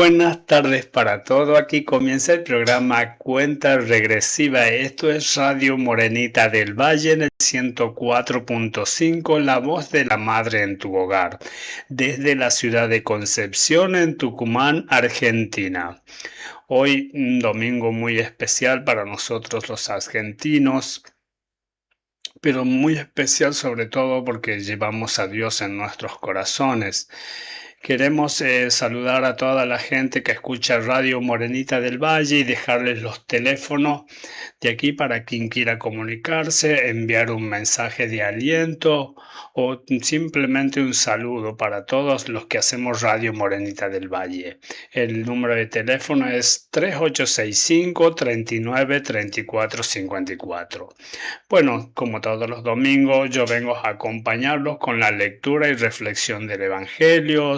Buenas tardes para todo. Aquí comienza el programa Cuenta Regresiva. Esto es Radio Morenita del Valle en el 104.5, La Voz de la Madre en tu hogar, desde la ciudad de Concepción en Tucumán, Argentina. Hoy un domingo muy especial para nosotros los argentinos, pero muy especial sobre todo porque llevamos a Dios en nuestros corazones. Queremos saludar a toda la gente que escucha Radio Morenita del Valle y dejarles los teléfonos de aquí para quien quiera comunicarse, enviar un mensaje de aliento o simplemente un saludo para todos los que hacemos Radio Morenita del Valle. El número de teléfono es 3865-393454. Bueno, como todos los domingos, yo vengo a acompañarlos con la lectura y reflexión del Evangelio,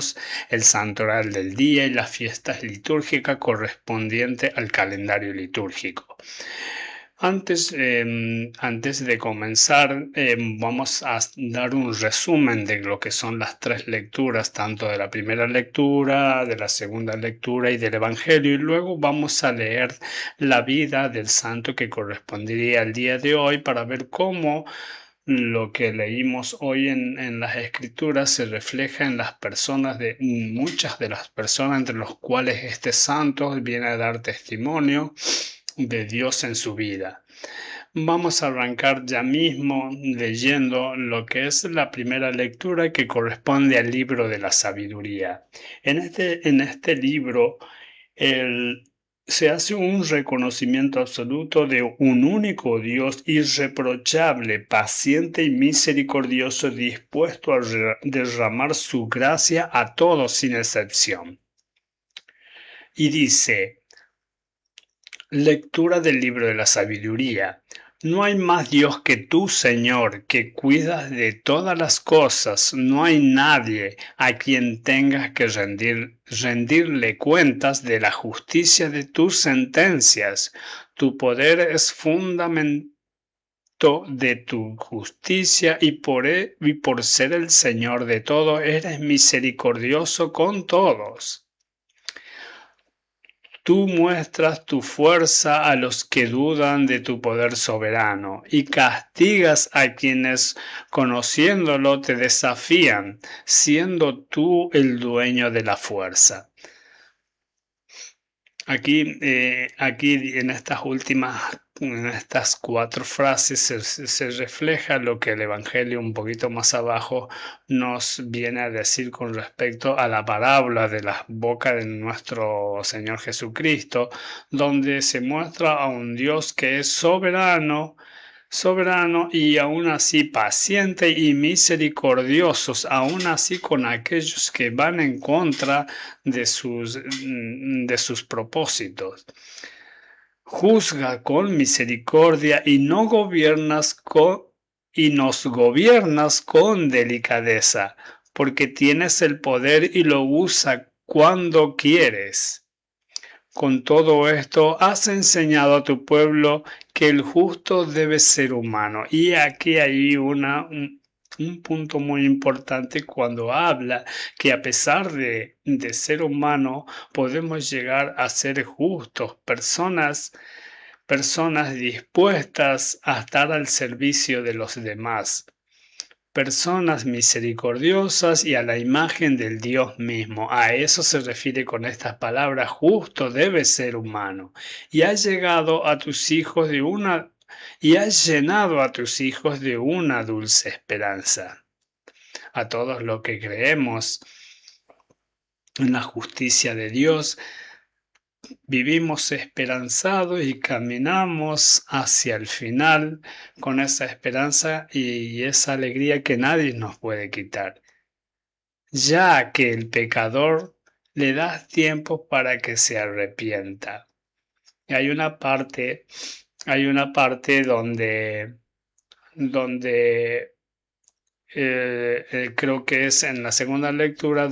el santoral del día y las fiestas litúrgicas correspondientes al calendario litúrgico. Antes de comenzar, vamos a dar un resumen de lo que son las tres lecturas, tanto de la primera lectura, de la segunda lectura y del Evangelio, y luego vamos a leer la vida del santo que correspondería al día de hoy para ver cómo lo que leímos hoy en las Escrituras se refleja en las personas muchas de las personas entre los cuales este santo viene a dar testimonio de Dios en su vida. Vamos a arrancar ya mismo leyendo lo que es la primera lectura que corresponde al libro de la sabiduría. En este libro se hace un reconocimiento absoluto de un único Dios irreprochable, paciente y misericordioso, dispuesto a derramar su gracia a todos sin excepción. Y dice: lectura del libro de la sabiduría. No hay más Dios que tú, Señor, que cuidas de todas las cosas. No hay nadie a quien tengas que rendirle cuentas de la justicia de tus sentencias. Tu poder es fundamento de tu justicia y por ser el Señor de todo, eres misericordioso con todos. Tú muestras tu fuerza a los que dudan de tu poder soberano y castigas a quienes, conociéndolo, te desafían, siendo tú el dueño de la fuerza. Aquí en estas cuatro frases se refleja lo que el Evangelio un poquito más abajo nos viene a decir con respecto a la parábola de la boca de nuestro Señor Jesucristo, donde se muestra a un Dios que es soberano y aún así paciente y misericordiosos, aún así con aquellos que van en contra de sus propósitos. Juzga con misericordia y nos gobiernas con delicadeza, porque tienes el poder y lo usas cuando quieres. Con todo esto has enseñado a tu pueblo que el justo debe ser humano. Y aquí hay un punto muy importante cuando habla que a pesar de ser humano podemos llegar a ser justos, personas dispuestas a estar al servicio de los demás. Personas misericordiosas y a la imagen del Dios mismo. A eso se refiere con estas palabras: justo debe ser humano. Y has llegado a tus hijos y has llenado a tus hijos de una dulce esperanza. A todos los que creemos en la justicia de Dios, vivimos esperanzados y caminamos hacia el final con esa esperanza y esa alegría que nadie nos puede quitar, ya que el pecador le das tiempo para que se arrepienta. Y hay una parte donde creo que es en la segunda lectura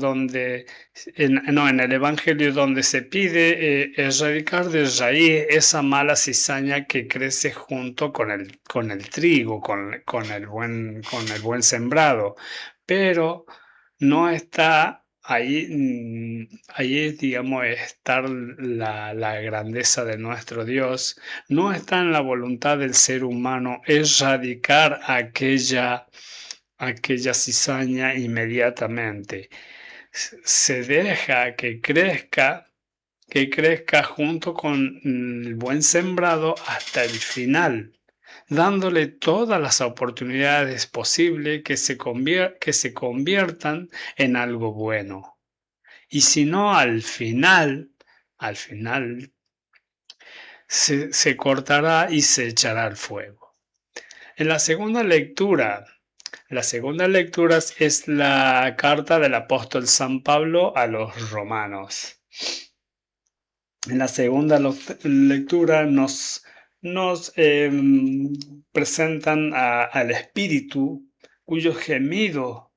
en el Evangelio, donde se pide erradicar de raíz esa mala cizaña que crece junto con el trigo, con el buen sembrado, pero no está ahí, digamos, está la grandeza de nuestro Dios. No está en la voluntad del ser humano erradicar aquella cizaña inmediatamente. Se deja que crezca junto con el buen sembrado hasta el final, dándole todas las oportunidades posibles que se conviertan en algo bueno. Y si no, al final se cortará y se echará al fuego. En la segunda lectura es la carta del apóstol San Pablo a los romanos. En la segunda lectura nos presentan al Espíritu cuyos gemidos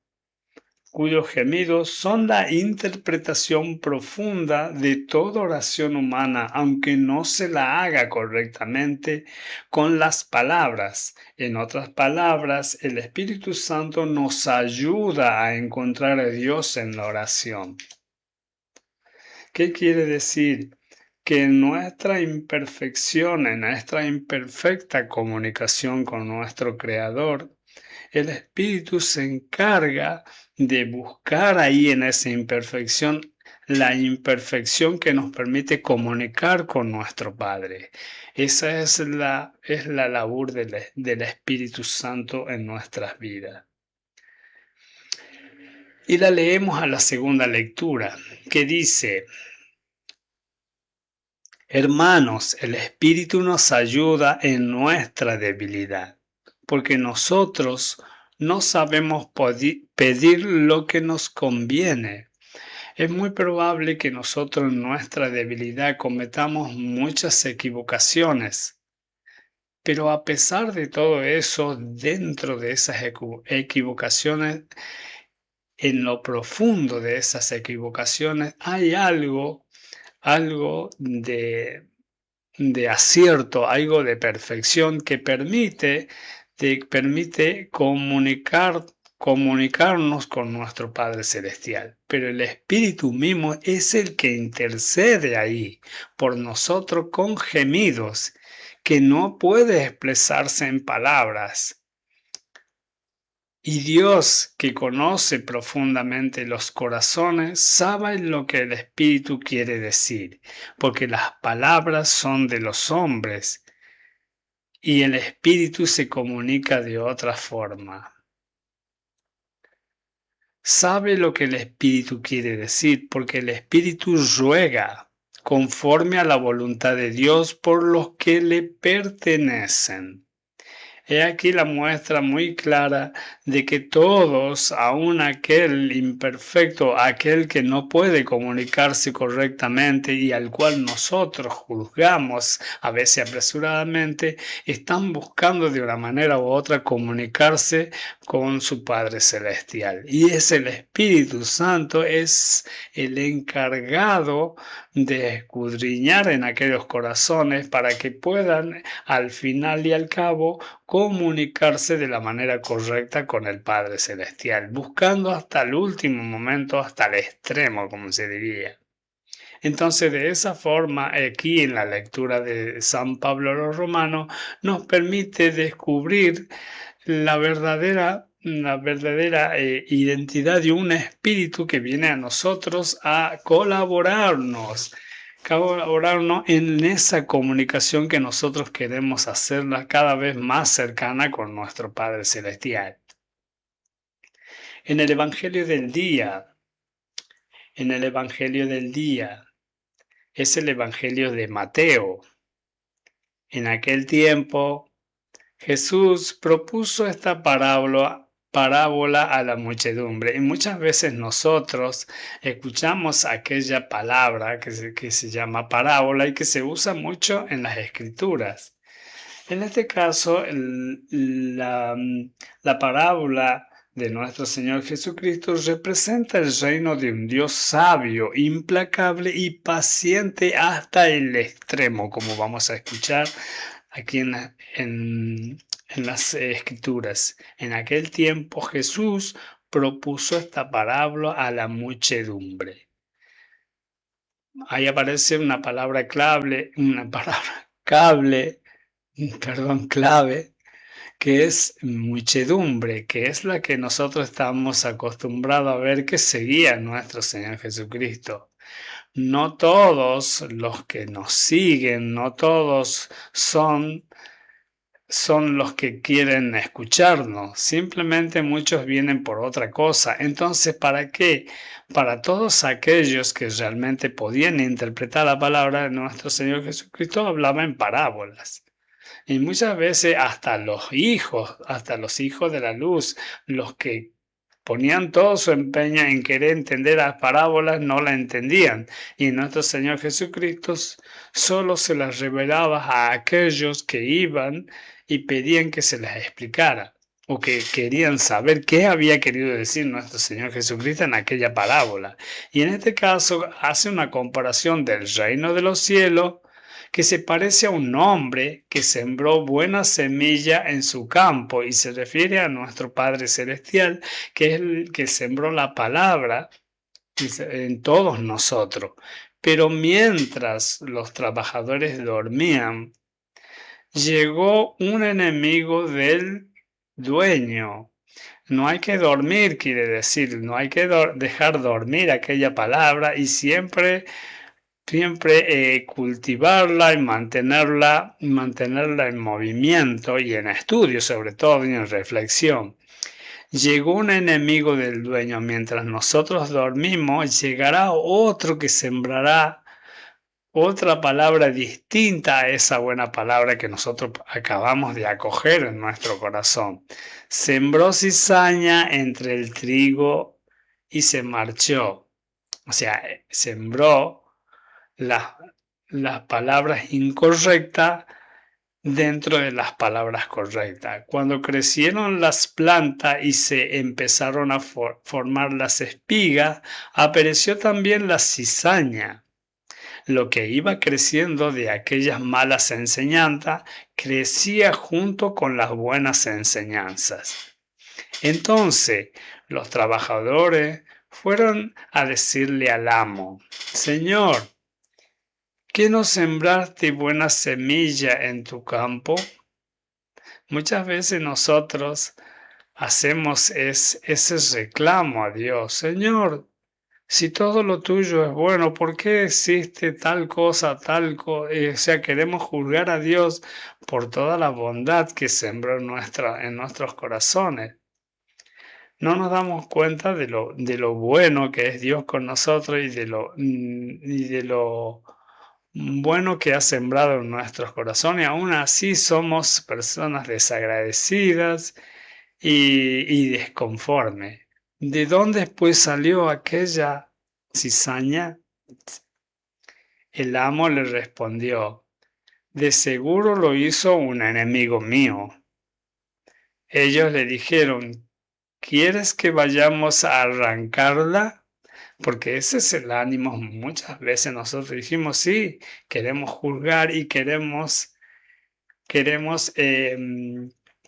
son la interpretación profunda de toda oración humana, aunque no se la haga correctamente con las palabras. En otras palabras, el Espíritu Santo nos ayuda a encontrar a Dios en la oración. ¿Qué quiere decir? Que en nuestra imperfección, en nuestra imperfecta comunicación con nuestro Creador, el Espíritu se encarga de buscar ahí en esa imperfección la imperfección que nos permite comunicar con nuestro Padre. Esa es la labor del Espíritu Santo en nuestras vidas. Y la leemos a la segunda lectura, que dice: Hermanos, el Espíritu nos ayuda en nuestra debilidad, porque nosotros no sabemos pedir lo que nos conviene. Es muy probable que nosotros en nuestra debilidad cometamos muchas equivocaciones, pero a pesar de todo eso, dentro de esas equivocaciones, en lo profundo de esas equivocaciones, hay algo de acierto, algo de perfección que permite comunicarnos con nuestro Padre Celestial. Pero el Espíritu mismo es el que intercede ahí por nosotros con gemidos que no puede expresarse en palabras. Y Dios, que conoce profundamente los corazones, sabe lo que el Espíritu quiere decir, porque las palabras son de los hombres y el Espíritu se comunica de otra forma. Sabe lo que el Espíritu quiere decir, porque el Espíritu ruega conforme a la voluntad de Dios por los que le pertenecen. He aquí la muestra muy clara de que todos, aun aquel imperfecto, aquel que no puede comunicarse correctamente y al cual nosotros juzgamos a veces apresuradamente, están buscando de una manera u otra comunicarse con su Padre Celestial. Y es el Espíritu Santo, es el encargado de escudriñar en aquellos corazones para que puedan al final y al cabo comunicarse de la manera correcta con el Padre Celestial, buscando hasta el último momento, hasta el extremo, como se diría. Entonces, de esa forma, aquí en la lectura de San Pablo a los Romanos, nos permite descubrir la verdadera identidad de un espíritu que viene a nosotros a colaborarnos en esa comunicación que nosotros queremos hacerla cada vez más cercana con nuestro Padre Celestial. En el Evangelio del día, es el Evangelio de Mateo. En aquel tiempo, Jesús propuso esta parábola a la muchedumbre, y muchas veces nosotros escuchamos aquella palabra que se llama parábola y que se usa mucho en las Escrituras. En este caso, la parábola de nuestro Señor Jesucristo representa el reino de un Dios sabio, implacable y paciente hasta el extremo, como vamos a escuchar aquí en las Escrituras. En aquel tiempo Jesús propuso esta parábola a la muchedumbre. Ahí aparece una palabra clave, clave, que es muchedumbre, que es la que nosotros estamos acostumbrados a ver que seguía a nuestro Señor Jesucristo. No todos los que nos siguen, no todos son los que quieren escucharnos, simplemente muchos vienen por otra cosa. Entonces, ¿para qué? Para todos aquellos que realmente podían interpretar la palabra de nuestro Señor Jesucristo, hablaba en parábolas. Y muchas veces hasta los hijos de la luz, los que ponían todo su empeño en querer entender las parábolas, no la entendían. Y nuestro Señor Jesucristo solo se las revelaba a aquellos que iban y pedían que se las explicara, o que querían saber qué había querido decir nuestro Señor Jesucristo en aquella parábola. Y en este caso hace una comparación del reino de los cielos, que se parece a un hombre que sembró buena semilla en su campo, y se refiere a nuestro Padre Celestial, que es el que sembró la palabra en todos nosotros. Pero mientras los trabajadores dormían, llegó un enemigo del dueño. No hay que dormir, quiere decir, no hay que dejar dormir aquella palabra, y siempre cultivarla y mantenerla en movimiento y en estudio, sobre todo, y en reflexión. Llegó un enemigo del dueño. Mientras nosotros dormimos, llegará otro que sembrará otra palabra distinta a esa buena palabra que nosotros acabamos de acoger en nuestro corazón. Sembró cizaña entre el trigo y se marchó. O sea, sembró las palabras incorrectas dentro de las palabras correctas. Cuando crecieron las plantas y se empezaron a formar las espigas, apareció también la cizaña. Lo que iba creciendo de aquellas malas enseñanzas crecía junto con las buenas enseñanzas. Entonces los trabajadores fueron a decirle al amo: Señor, ¿qué no sembraste buena semilla en tu campo? Muchas veces nosotros hacemos ese reclamo a Dios: Señor, si todo lo tuyo es bueno, ¿por qué existe tal cosa, o sea, queremos juzgar a Dios por toda la bondad que sembró en nuestros corazones. No nos damos cuenta de lo bueno que es Dios con nosotros, y de lo bueno que ha sembrado en nuestros corazones. Aún así somos personas desagradecidas y desconformes. ¿De dónde pues salió aquella cizaña? El amo le respondió: de seguro lo hizo un enemigo mío. Ellos le dijeron: ¿quieres que vayamos a arrancarla? Porque ese es el ánimo. Muchas veces nosotros dijimos: sí, queremos juzgar y queremos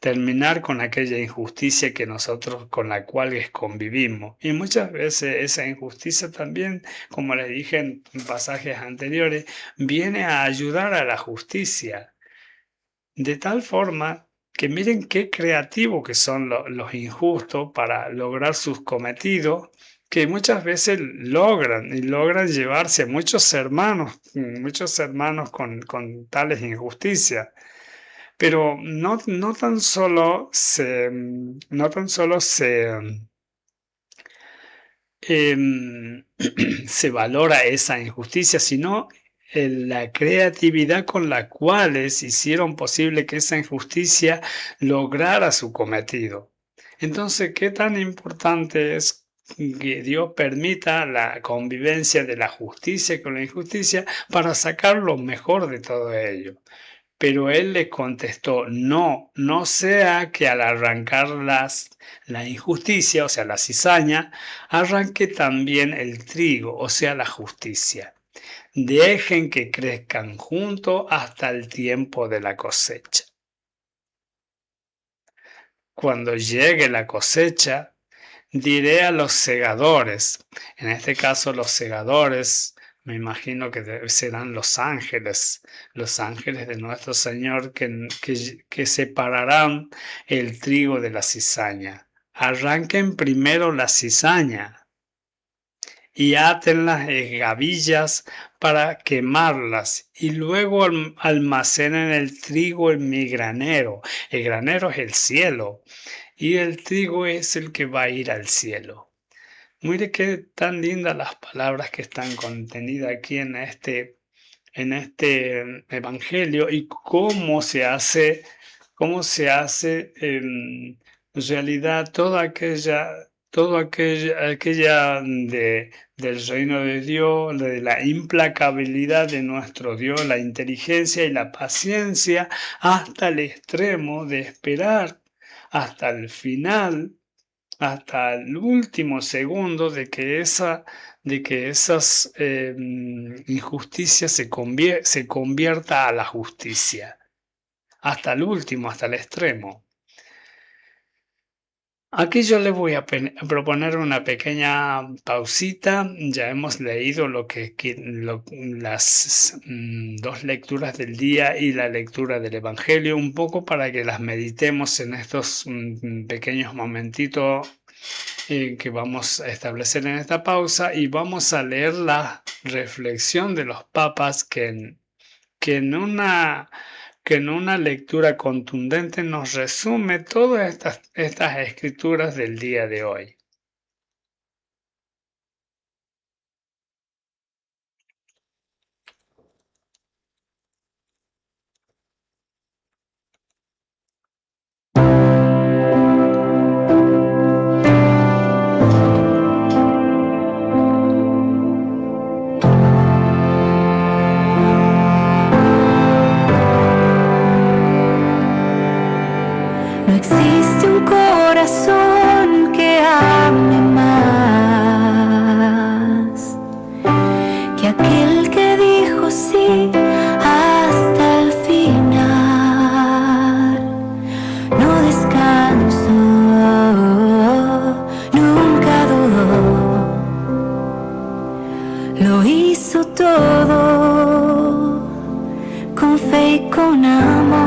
terminar con aquella injusticia con la cual convivimos. Y muchas veces esa injusticia también, como les dije en pasajes anteriores, viene a ayudar a la justicia. De tal forma que miren qué creativos que son los injustos para lograr sus cometidos, que muchas veces logran llevarse a muchos hermanos con tales injusticias. Pero no tan solo se valora esa injusticia, sino la creatividad con la cual hicieron posible que esa injusticia lograra su cometido. Entonces, ¿qué tan importante es que Dios permita la convivencia de la justicia con la injusticia para sacar lo mejor de todo ello? Pero él le contestó: no sea que al arrancar la injusticia, o sea, la cizaña, arranque también el trigo, o sea, la justicia. Dejen que crezcan juntos hasta el tiempo de la cosecha. Cuando llegue la cosecha, diré a los segadores, en este caso los segadores, me imagino que serán los ángeles de nuestro Señor que separarán el trigo de la cizaña. Arranquen primero la cizaña y átenlas en gavillas para quemarlas, y luego almacenen el trigo en mi granero. El granero es el cielo, y el trigo es el que va a ir al cielo. Mire qué tan lindas las palabras que están contenidas aquí en este evangelio, y cómo se hace en realidad aquella del reino de Dios, de la implacabilidad de nuestro Dios, la inteligencia y la paciencia hasta el extremo de esperar hasta el final, hasta el último segundo de que esas injusticias se convierta a la justicia. Hasta el último, hasta el extremo. Aquí yo les voy a proponer una pequeña pausita. Ya hemos leído las dos lecturas del día y la lectura del Evangelio, un poco para que las meditemos en estos pequeños momentitos que vamos a establecer en esta pausa, y vamos a leer la reflexión de los papas que en una lectura contundente nos resume todas estas escrituras del día de hoy. No existe un corazón que ame más que aquel que dijo sí hasta el final. No descansó, nunca dudó, lo hizo todo con fe y con amor.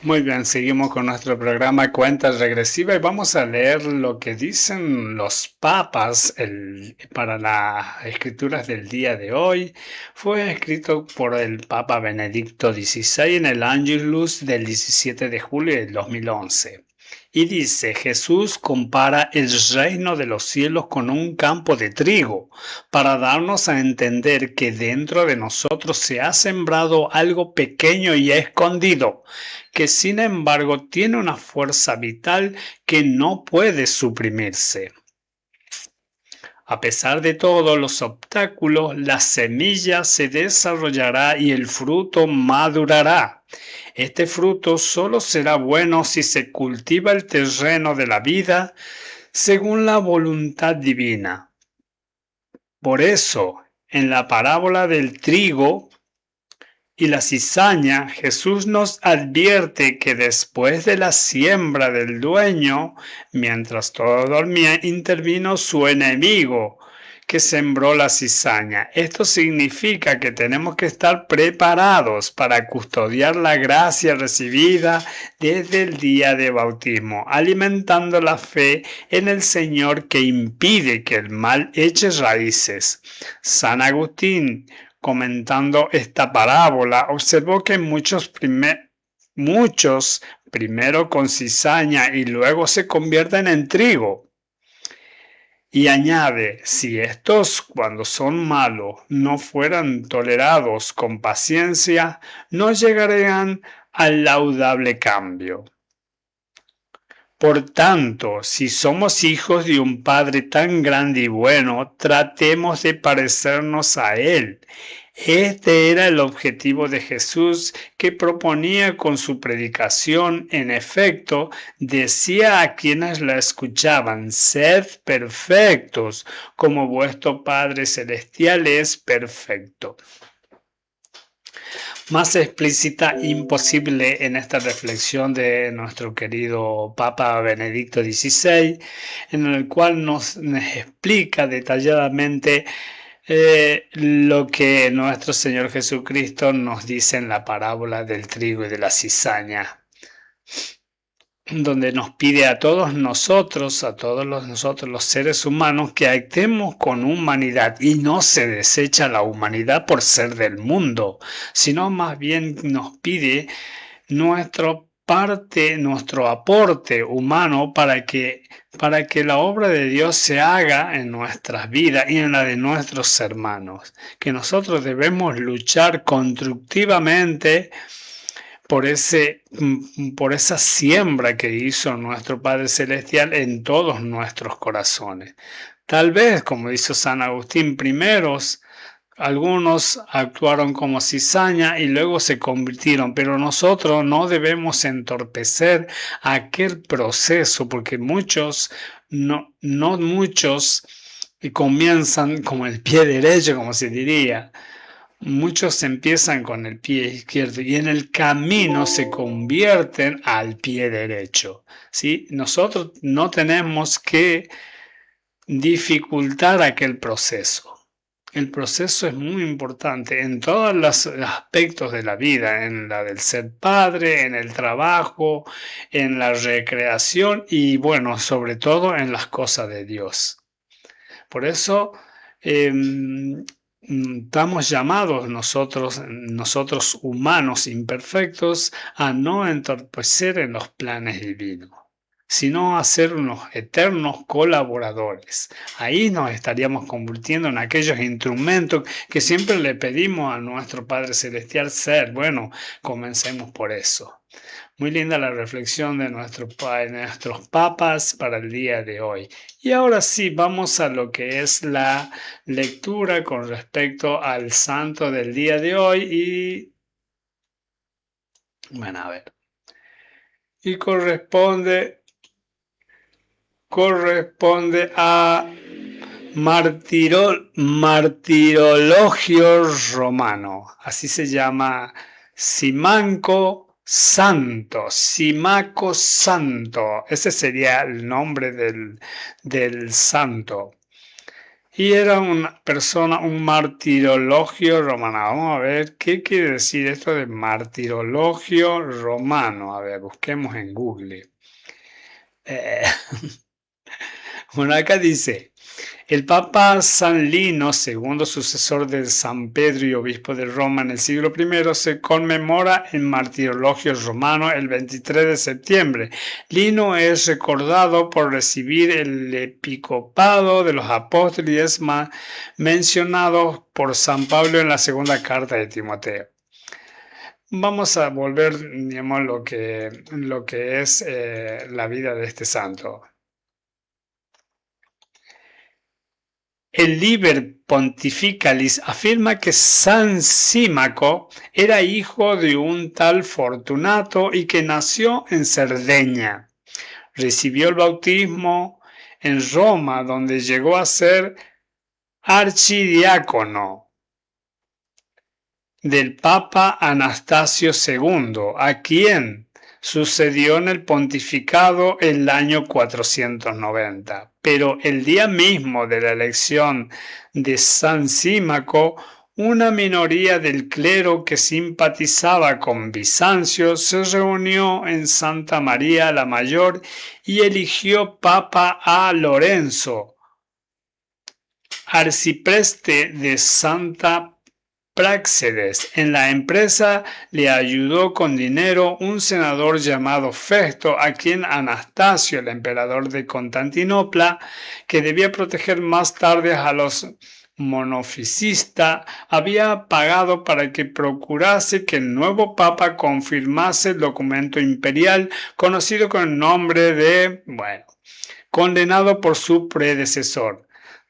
Muy bien, seguimos con nuestro programa Cuenta Regresiva y vamos a leer lo que dicen los papas para las escrituras del día de hoy. Fue escrito por el Papa Benedicto XVI en el Angelus del 17 de julio del 2011. Y dice, Jesús compara el reino de los cielos con un campo de trigo, para darnos a entender que dentro de nosotros se ha sembrado algo pequeño y escondido, que sin embargo tiene una fuerza vital que no puede suprimirse. A pesar de todos los obstáculos, la semilla se desarrollará y el fruto madurará. Este fruto solo será bueno si se cultiva el terreno de la vida según la voluntad divina. Por eso, en la parábola del trigo y la cizaña, Jesús nos advierte que después de la siembra del dueño, mientras todo dormía, intervino su enemigo, que sembró la cizaña. Esto significa que tenemos que estar preparados para custodiar la gracia recibida desde el día de bautismo, alimentando la fe en el Señor que impide que el mal eche raíces. San Agustín, comentando esta parábola, observó que muchos primero con cizaña y luego se convierten en trigo. Y añade, si estos, cuando son malos, no fueran tolerados con paciencia, no llegarían al laudable cambio. Por tanto, si somos hijos de un Padre tan grande y bueno, tratemos de parecernos a Él. Este era el objetivo de Jesús, que proponía con su predicación. En efecto, decía a quienes la escuchaban, sed perfectos, como vuestro Padre Celestial es perfecto. Más explícita imposible en esta reflexión de nuestro querido Papa Benedicto XVI, en el cual nos explica detalladamente lo que nuestro Señor Jesucristo nos dice en la parábola del trigo y de la cizaña, donde nos pide a todos nosotros los seres humanos, que actuemos con humanidad, y no se desecha la humanidad por ser del mundo, sino más bien nos pide nuestro aporte humano para que la obra de Dios se haga en nuestras vidas y en la de nuestros hermanos, que nosotros debemos luchar constructivamente por esa siembra que hizo nuestro Padre Celestial en todos nuestros corazones. Tal vez, como dice San Agustín, algunos actuaron como cizaña y luego se convirtieron, pero nosotros no debemos entorpecer aquel proceso, porque muchos comienzan como el pie derecho, como se diría. Muchos empiezan con el pie izquierdo y en el camino se convierten al pie derecho, ¿sí? Nosotros no tenemos que dificultar aquel proceso. El proceso es muy importante en todos los aspectos de la vida, en la del ser padre, en el trabajo, en la recreación y, bueno, sobre todo en las cosas de Dios. Por eso estamos llamados nosotros humanos imperfectos a no entorpecer en los planes divinos, sino a ser unos eternos colaboradores. Ahí nos estaríamos convirtiendo en aquellos instrumentos que siempre le pedimos a nuestro Padre Celestial ser. Bueno, comencemos por eso. Muy linda la reflexión de nuestros papas para el día de hoy. Y ahora sí, vamos a lo que es la lectura con respecto al santo del día de hoy. Y bueno, a ver. Y corresponde a martirologio romano. Así se llama Simaco Santo. Ese sería el nombre del santo. Y era una persona, un martirologio romano. Vamos a ver qué quiere decir esto de martirologio romano. A ver, busquemos en Google. Eh, bueno, acá dice, el Papa San Lino, segundo sucesor de San Pedro y obispo de Roma en el siglo I, se conmemora el martirologio romano el 23 de septiembre. Lino es recordado por recibir el episcopado de los apóstoles y es mencionado por San Pablo en la segunda carta de Timoteo. Vamos a volver, digamos, lo que es la vida de este santo. El Liber Pontificalis afirma que San Símaco era hijo de un tal Fortunato y que nació en Cerdeña. Recibió el bautismo en Roma, donde llegó a ser archidiácono del Papa Anastasio II, a quien sucedió en el pontificado el año 490. Pero el día mismo de la elección de San Símaco, una minoría del clero que simpatizaba con Bizancio se reunió en Santa María la Mayor y eligió papa a Lorenzo, arcipreste de Santa Práxedes. En la empresa le ayudó con dinero un senador llamado Festo, a quien Anastasio, el emperador de Constantinopla, que debía proteger más tarde a los monofisistas, había pagado para que procurase que el nuevo papa confirmase el documento imperial conocido con el nombre de, condenado por su predecesor.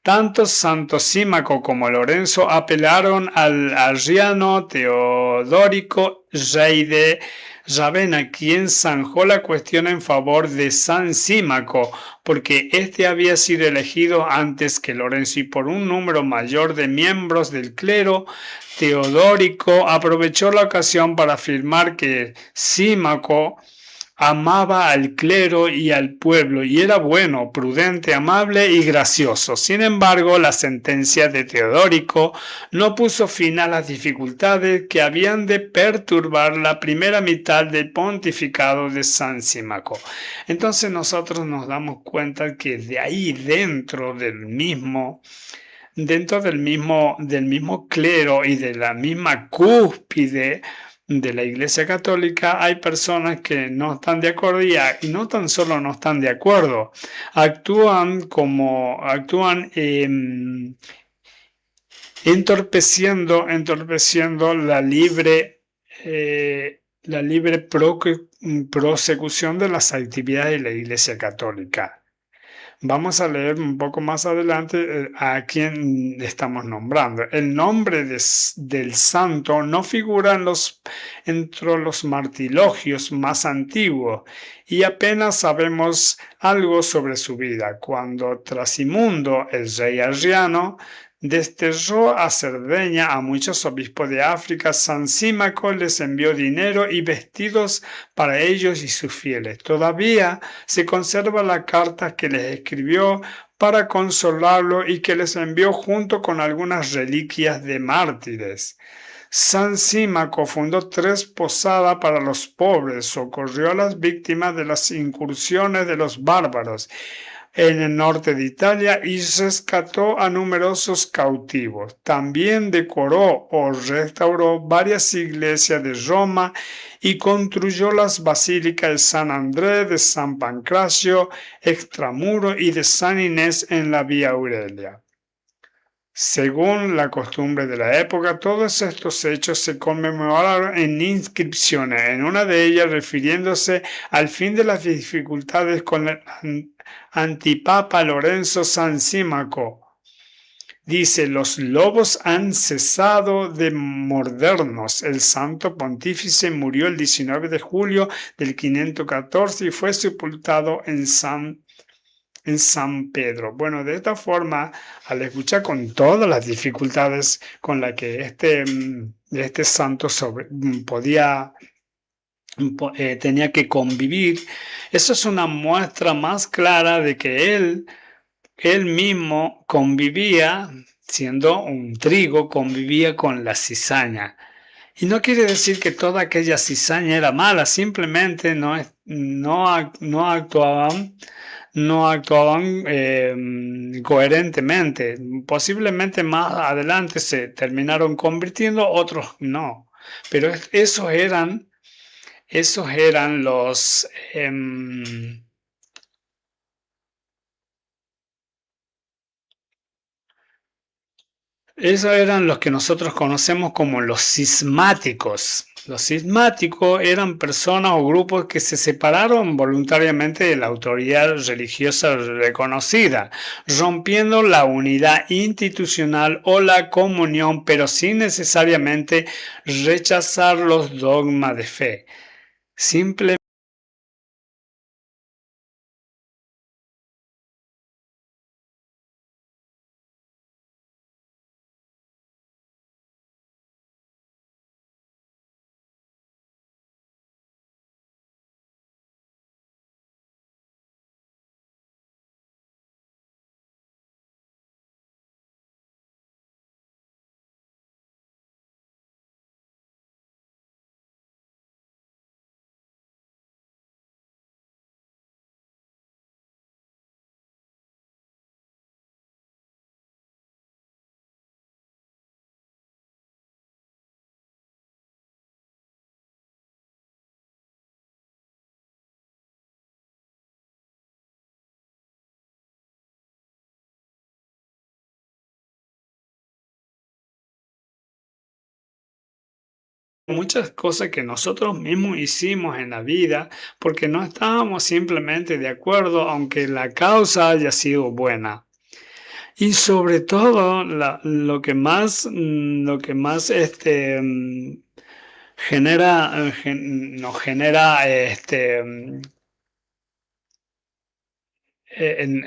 Tanto Santo Símaco como Lorenzo apelaron al arriano Teodorico, rey de Ravenna, quien zanjó la cuestión en favor de San Símaco, porque éste había sido elegido antes que Lorenzo y por un número mayor de miembros del clero. Teodorico aprovechó la ocasión para afirmar que Símaco amaba al clero y al pueblo y era bueno, prudente, amable y gracioso. Sin embargo, la sentencia de Teodorico no puso fin a las dificultades que habían de perturbar la primera mitad del pontificado de San Símaco. Entonces nosotros nos damos cuenta que de ahí dentro del mismo clero y de la misma cúspide de la Iglesia Católica hay personas que no están de acuerdo y no tan solo no están de acuerdo, actúan entorpeciendo la libre prosecución de las actividades de la Iglesia Católica. Vamos a leer un poco más adelante a quién estamos nombrando. El nombre del santo no figura entre los martirologios más antiguos y apenas sabemos algo sobre su vida. Cuando Trasimundo, el rey arriano, desterró a Cerdeña a muchos obispos de África, San Símaco les envió dinero y vestidos para ellos y sus fieles. Todavía se conserva la carta que les escribió para consolarlo y que les envió junto con algunas reliquias de mártires. San Símaco fundó 3 posadas para los pobres, socorrió a las víctimas de las incursiones de los bárbaros en el norte de Italia y rescató a numerosos cautivos. También decoró o restauró varias iglesias de Roma y construyó las basílicas de San Andrés, de San Pancracio, Extramuro y de San Inés en la Vía Aurelia. Según la costumbre de la época, todos estos hechos se conmemoraron en inscripciones, en una de ellas refiriéndose al fin de las dificultades con el antipapa Lorenzo San Símaco. Dice, los lobos han cesado de mordernos. El santo pontífice murió el 19 de julio del 514 y fue sepultado en San Pedro. Bueno, de esta forma, al escuchar con todas las dificultades con las que este santo tenía que convivir, eso es una muestra más clara de que él él mismo convivía, siendo un trigo, convivía con la cizaña. Y no quiere decir que toda aquella cizaña era mala, simplemente no actuaban, coherentemente. Posiblemente más adelante se terminaron convirtiendo, otros no. Pero esos eran esos eran los que nosotros conocemos como los cismáticos. Los cismáticos eran personas o grupos que se separaron voluntariamente de la autoridad religiosa reconocida, rompiendo la unidad institucional o la comunión, pero sin necesariamente rechazar los dogmas de fe. Simplemente muchas cosas que nosotros mismos hicimos en la vida porque no estábamos simplemente de acuerdo, aunque la causa haya sido buena. Y sobre todo, lo que más nos genera en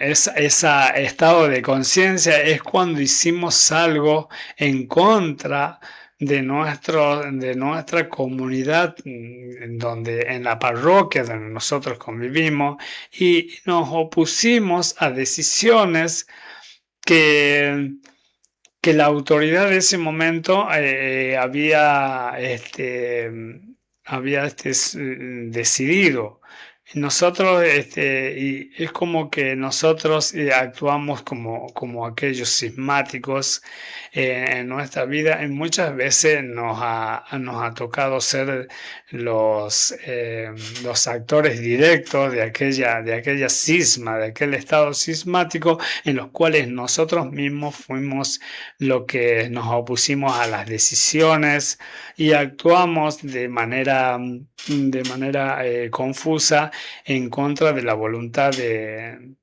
ese estado de conciencia es cuando hicimos algo en contra de nuestra comunidad, en la parroquia donde nosotros convivimos, y nos opusimos a decisiones que, que la autoridad de ese momento había decidido. Nosotros, y es como que nosotros actuamos como aquellos cismáticos en nuestra vida, y muchas veces nos ha tocado ser los actores directos de aquella cisma, de aquel estado cismático, en los cuales nosotros mismos fuimos lo que nos opusimos a las decisiones y actuamos de manera confusa en contra de la voluntad de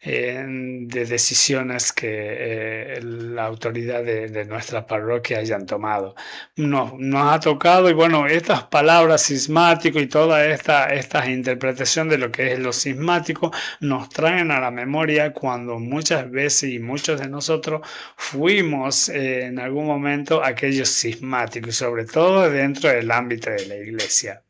decisiones que la autoridad de nuestra parroquia hayan tomado. Nos ha tocado, y bueno, estas palabras cismático y toda esta interpretación de lo que es lo cismático nos traen a la memoria cuando muchas veces y muchos de nosotros fuimos en algún momento aquellos cismáticos, sobre todo dentro del ámbito de la iglesia.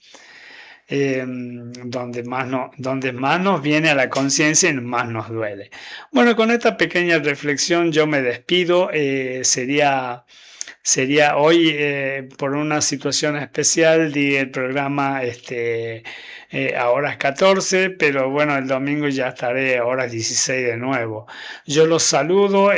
Donde más nos viene a la conciencia y más nos duele. Bueno, con esta pequeña reflexión yo me despido. Sería hoy, por una situación especial, di el programa a horas 14, pero bueno, el domingo ya estaré a horas 16 de nuevo. Yo los saludo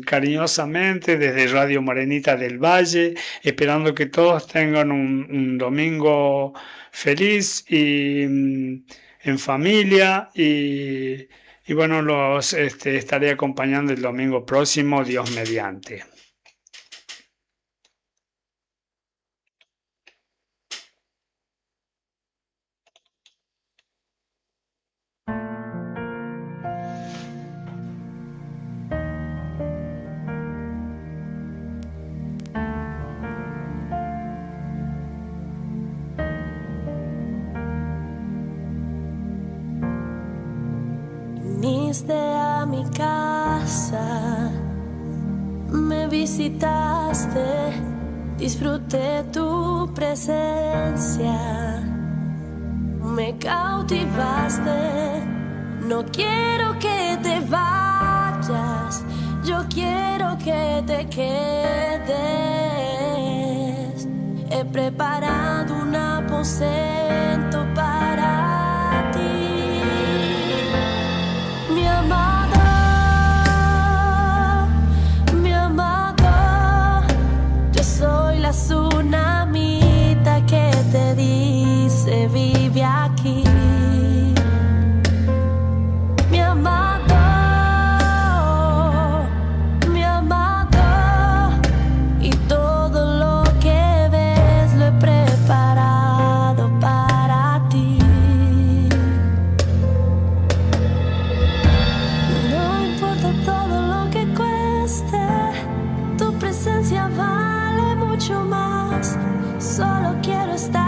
cariñosamente desde Radio Morenita del Valle, esperando que todos tengan un domingo feliz y en familia, y bueno, los estaré acompañando el domingo próximo, Dios mediante. Viniste a mi casa, me visitaste, disfruté tu presencia, me cautivaste, no quiero que te vayas. Yo quiero que te quedes. He preparado un aposento para ti, mi amado, mi amado. Yo soy la tsunamita que te dice vive aquí, mi amado. Vale mucho más, solo quiero estar